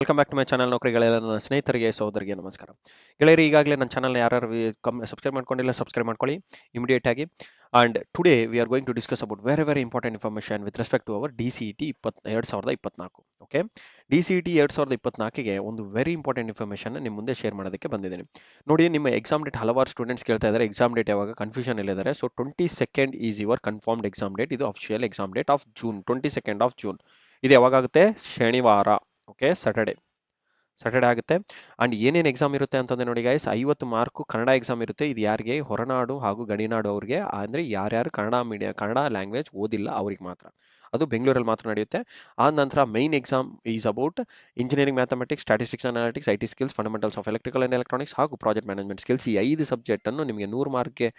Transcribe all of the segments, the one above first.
Welcome back to my channel. ನೌಕರಿಗಳೆಲ್ಲ ನನ್ನ ಸ್ನೇಹಿತರಿಗೆ ಸಹೋದರಿಗೆ ನಮಸ್ಕಾರ. ಗೆಳೆಯರಿ, ಈಗಾಗಲೇ ನನ್ನ ಚಾನಲ್ನ ಯಾರು ಸಬ್ಸ್ಕ್ರೈಬ್ ಮಾಡ್ಕೊಂಡಿಲ್ಲ ಸಬ್ಸ್ಕ್ರೈಬ್ ಮಾಡ್ಕೊಳ್ಳಿ ಇಮಿಡಿಯೇಟ್ ಆಗಿ. And today we are going to discuss about very important information with respect to our DCET 2024. Okay, DCET 2024ಗೆ ಒಂದು ವೆರಿ ಇಂಪಾರ್ಟೆಂಟ್ ಇನ್ಫಾರ್ಮೇಷನ್ ನಿಮ್ಮ ಮುಂದೆ ಶೇರ್ ಮಾಡೋದಕ್ಕೆ ಬಂದಿದ್ದೀನಿ. ನೋಡಿ, ನಿಮ್ಮ ಎಕ್ಸಾಮ್ ಡೇಟ್ ಹಲವಾರು ಸ್ಟೂಡೆಂಟ್ಸ್ ಕೇಳ್ತಾ ಇದ್ದಾರೆ. ಎಕ್ಸಾಮ್ ಡೇಟ್ ಯಾವಾಗ, ಕನ್ಫ್ಯೂಷನ್ ಇಲ್ಲಿದ್ದಾರೆ. So 22nd is your confirmed exam date. ಇದು official exam date of June, 22nd of June. ಇದು ಯಾವಾಗುತ್ತೆ? ಶನಿವಾರ. ಓಕೆ, ಸ್ಯಾಟರ್ಡೆ ಆಗುತ್ತೆ. ಅಂಡ್ ಏನೇನು ಎಕ್ಸಾಮ್ ಇರುತ್ತೆ ಅಂತಂದ್ರೆ ನೋಡಿ ಗೈಸ್, 50 ಮಾರ್ಕು ಕನ್ನಡ ಎಕ್ಸಾಮ್ ಇರುತ್ತೆ. ಇದು ಯಾರಿಗೆ? ಹೊರನಾಡು ಹಾಗೂ ಗಡಿನಾಡು ಅವ್ರಿಗೆ, ಅಂದ್ರೆ ಯಾರ್ಯಾರು ಕನ್ನಡ ಲ್ಯಾಂಗ್ವೇಜ್ ಓದಿಲ್ಲ ಅವ್ರಿಗೆ ಮಾತ್ರ. ಅದು ಬೆಂಗಳೂರಲ್ಲಿ ಮಾತ್ರ ನಡೆಯುತ್ತೆ. ಆ ನಂತರ main exam is about engineering mathematics, statistics analytics, IT skills, fundamentals of electrical and electronics ಹಾಗೂ ಪ್ರಾಜೆಕ್ಟ್ ಮ್ಯಾನೇಜ್ಮೆಂಟ್ ಸ್ಕಿಲ್ಸ್. ಈ 5 ಸಬ್ಜೆಕ್ಟ್ ಅನ್ನು ನಿಮಗೆ 100 ಮಾರ್ಕ್ಗೆ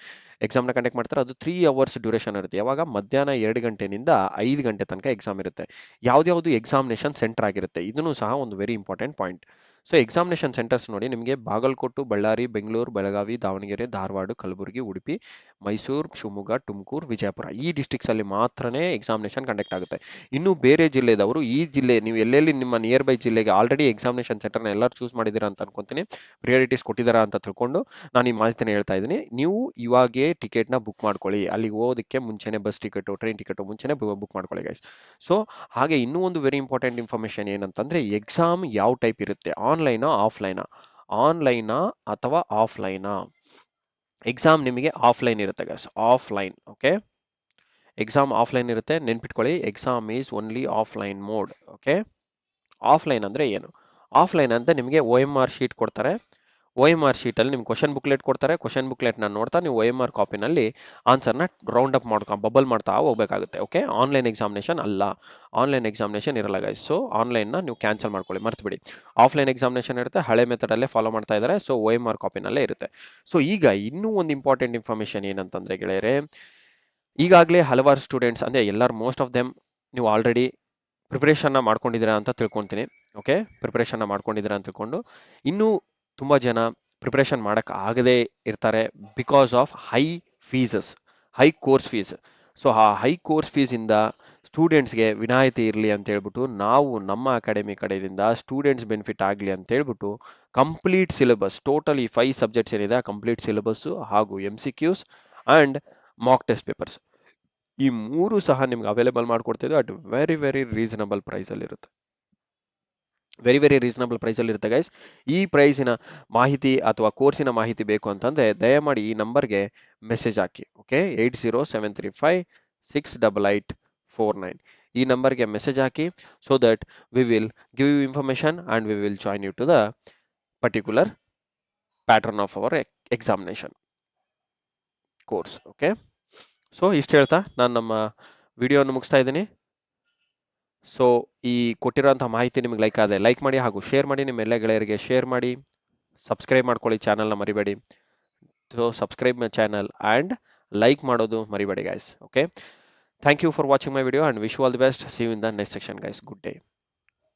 ಎಕ್ಸಾಮ್ನ ಕಂಡಕ್ಟ್ ಮಾಡ್ತಾರೆ. ಅದು 3 ಅವರ್ಸ್ ಡ್ಯೂರೇಷನ್ ಇರುತ್ತೆ. ಯಾವಾಗ? ಮಧ್ಯಾಹ್ನ 2 ಗಂಟೆನಿಂದ 5 ಗಂಟೆ ತನಕ ಎಕ್ಸಾಮ್ ಇರುತ್ತೆ. ಯಾವ್ದು ಎಕ್ಸಾಮಿನೇಷನ್ ಸೆಂಟರ್ ಆಗಿರುತ್ತೆ, ಇದನ್ನು ಸಹ ಒಂದು very important point. So examination centres ನೋಡಿ, ನಿಮಗೆ ಬಾಗಲಕೋಟೆ, ಬಳ್ಳಾರಿ, ಬೆಂಗಳೂರು, ಬೆಳಗಾವಿ, ದಾವಣಗೆರೆ, ಧಾರವಾಡ, ಕಲಬುರಗಿ, ಉಡುಪಿ, ಮೈಸೂರು, ಶಿವಮೊಗ್ಗ, ತುಮಕೂರು, ವಿಜಯಪುರ, ಈ ಡಿಸ್ಟ್ರಿಕ್ಸ್ ಅಲ್ಲಿ ಮಾತ್ರನೇ ಎಕ್ಸಾಮಿನೇಷನ್ ಕಂಡಕ್ಟ್ ಆಗುತ್ತೆ. ಇನ್ನು ಬೇರೆ ಜಿಲ್ಲೆದವರು, ಈ ಜಿಲ್ಲೆ ನೀವು ಎಲ್ಲೆಲ್ಲಿ ನಿಮ್ಮ ನಿಯರ್ ಬೈ ಜಿಲ್ಲೆಗೆ ಆಲ್ರೆಡಿ ಎಕ್ಸಾಮಿನೇಷನ್ ಸೆಂಟರ್ನ ಎಲ್ಲರೂ ಚೂಸ್ ಮಾಡಿದ್ದೀರಾ ಅಂತ ಅನ್ಕೊಂತೀನಿ, ಪ್ರಿಯಾರಿಟೀಸ್ ಕೊಟ್ಟಿದ್ದಾರಾ ಅಂತ ತಿಳ್ಕೊಂಡು ನಾನು ಈ ಮಾಹಿತಿನ ಹೇಳ್ತಾ ಇದ್ದೀನಿ. ನೀವು ಇವಾಗೇ ಟಿಕೆಟ್ನ ಬುಕ್ ಮಾಡ್ಕೊಳ್ಳಿ. ಅಲ್ಲಿಗೆ ಹೋಗೋದಕ್ಕೆ ಮುಂಚೆನೆ ಬಸ್ ಟಿಕೆಟು, ಟ್ರೈನ್ ಟಿಕೆಟು ಮುಂಚೆನೆ ಬುಕ್ ಮಾಡ್ಕೊಳ್ಳಿ ಗೈಸ್. ಸೊ ಹಾಗೆ ಇನ್ನೂ ಒಂದು ವೆರಿ ಇಂಪಾರ್ಟೆಂಟ್ ಇನ್ಫಾರ್ಮೇಶನ್ ಏನಂತಂದ್ರೆ, ಎಕ್ಸಾಮ್ ಯಾವ ಟೈಪ್ ಇರುತ್ತೆ? ಆನ್ಲೈನಾ ಅಥವಾ ಆಫ್ಲೈನಾ? ಎಕ್ಸಾಮ್ ನಿಮಗೆ ಆಫ್ಲೈನ್ ಇರುತ್ತೆ guys, offline. Okay, exam offline ಇರುತ್ತೆ, ನೆನ್ಪಿಟ್ಕೊಳ್ಳಿ. Exam is only offline mode. Okay, offline ಅಂದ್ರೆ ಏನು? ಆಫ್ಲೈನ್ ಅಂತ ನಿಮಗೆ OMR ಶೀಟ್ ಕೊಡ್ತಾರೆ. OMR ಶೀಟಲ್ಲಿ ನಿಮ್ಗೆ ಕ್ವಶನ್ ಬುಕ್ಲೆಟ್ ಕೊಡ್ತಾರೆ. ಕ್ವಶನ್ ಬುಕ್ಲೆಟ್ನ ನೋಡ್ತಾ ನೀವು OMR ಕಾಪಿನಲ್ಲಿ ಆನ್ಸರ್ನ ರೌಂಡ್ ಅಪ್ ಬಬಲ್ ಮಾಡ್ತಾ ಹೋಗ್ಬೇಕಾಗುತ್ತೆ. ಓಕೆ, ಆನ್ಲೈನ್ ಎಕ್ಸಾಮಿನೇಷನ್ ಅಲ್ಲ, ಆನ್ಲೈನ್ ಎಕ್ಸಾಮಿನೇಷನ್ ಇರಲ್ಲ ಗೈಸ್. ಸೊ ಆನ್ಲೈನ್ನ ನೀವು ಕ್ಯಾನ್ಸಲ್ ಮಾಡ್ಕೊಳ್ಳಿ, ಮರ್ತ್ಬಿಡಿ. ಆಫ್ಲೈನ್ ಎಕ್ಸಾಮಿನೇಷನ್ ಇರುತ್ತೆ, ಹಳೆ ಮೆಥಡಲ್ಲೇ ಫಾಲೋ ಮಾಡ್ತಾ ಇದ್ದಾರೆ. ಸೊ OMR ಕಾಪಿನಲ್ಲೇ ಇರುತ್ತೆ. ಸೊ ಈಗ ಇನ್ನೂ ಒಂದು ಇಂಪಾರ್ಟೆಂಟ್ ಇನ್ಫಾರ್ಮೇಷನ್ ಏನಂತಂದ್ರೆ ಗೆಳೆಯರೆ, ಈಗಾಗಲೇ ಹಲವಾರು ಸ್ಟೂಡೆಂಟ್ಸ್, ಅಂದರೆ ಎಲ್ಲರೂ ಮೋಸ್ಟ್ ಆಫ್ ದೆಮ್ ನೀವು ಆಲ್ರೆಡಿ ಪ್ರಿಪ್ರೇಷನ್ನ ಮಾಡ್ಕೊಂಡಿದ್ದೀರಾ ಅಂತ ತಿಳ್ಕೊತೀನಿ. ಓಕೆ, ಪ್ರಿಪ್ರೇಷನ್ನ ಮಾಡ್ಕೊಂಡಿದ್ದೀರಾ ಅಂತ ತಿಳ್ಕೊಂಡು, ಇನ್ನೂ ತುಂಬ ಜನ ಪ್ರಿಪ್ರೇಷನ್ ಮಾಡೋಕ್ಕೆ ಆಗದೇ ಇರ್ತಾರೆ because of high course fees. So ಆ ಹೈ ಕೋರ್ಸ್ ಫೀಸಿಂದ ಸ್ಟೂಡೆಂಟ್ಸ್ಗೆ ವಿನಾಯಿತಿ ಇರಲಿ ಅಂತ ಹೇಳ್ಬಿಟ್ಟು ನಾವು ನಮ್ಮ ಅಕಾಡೆಮಿ ಕಡೆಯಿಂದ ಸ್ಟೂಡೆಂಟ್ಸ್ ಬೆನಿಫಿಟ್ ಆಗಲಿ ಅಂತ ಹೇಳ್ಬಿಟ್ಟು ಕಂಪ್ಲೀಟ್ ಸಿಲೆಬಸ್, ಟೋಟಲಿ 5 ಸಬ್ಜೆಕ್ಟ್ಸ್ ಏನಿದೆ ಕಂಪ್ಲೀಟ್ ಸಿಲೆಬಸ್ಸು ಹಾಗೂ MCQs and mock test papers, ಈ 3 ಸಹ ನಿಮ್ಗೆ ಅವೈಲೇಬಲ್ ಮಾಡ್ಕೊಡ್ತಿದ್ದೆ ಅಟ್ ವೆರಿ ರೀಸನಬಲ್ ಪ್ರೈಸಲ್ಲಿ ಇರುತ್ತೆ. ವೆರಿ ರೀಸನಬಲ್ ಪ್ರೈಸಲ್ಲಿ ಇರುತ್ತೆ ಗೈಸ್. ಈ ಪ್ರೈಸಿನ ಮಾಹಿತಿ ಅಥವಾ ಕೋರ್ಸಿನ ಮಾಹಿತಿ ಬೇಕು ಅಂತಂದರೆ ದಯಮಾಡಿ ಈ ನಂಬರ್ಗೆ ಮೆಸೇಜ್ ಹಾಕಿ. ಓಕೆ, 8073568849 ಈ ನಂಬರ್ಗೆ ಮೆಸೇಜ್ ಹಾಕಿ. So that we will give you information and we will join you to the particular pattern of our examination course. Okay, so ಇಷ್ಟು ಹೇಳ್ತಾ ನಾನು ನಮ್ಮ ವಿಡಿಯೋವನ್ನು ಮುಗಿಸ್ತಾ ಇದ್ದೀನಿ. ಸೊ ಈ ಕೊಟ್ಟಿರೋಂಥ ಮಾಹಿತಿ ನಿಮಗೆ ಲೈಕ್ ಮಾಡಿ ಹಾಗೂ ಶೇರ್ ಮಾಡಿ, ನಿಮ್ಮ ಎಲ್ಲ ಗೆಳೆಯರಿಗೆ ಶೇರ್ ಮಾಡಿ. ಸಬ್ಸ್ಕ್ರೈಬ್ ಮಾಡ್ಕೊಳ್ಳಿ, ಚಾನಲ್ನ ಮರಿಬೇಡಿ. So subscribe my channel and like ಮಾಡೋದು ಮರಿಬೇಡಿ guys. Okay, thank you for watching my video and wish you all the best. See you in the next section guys. Good day.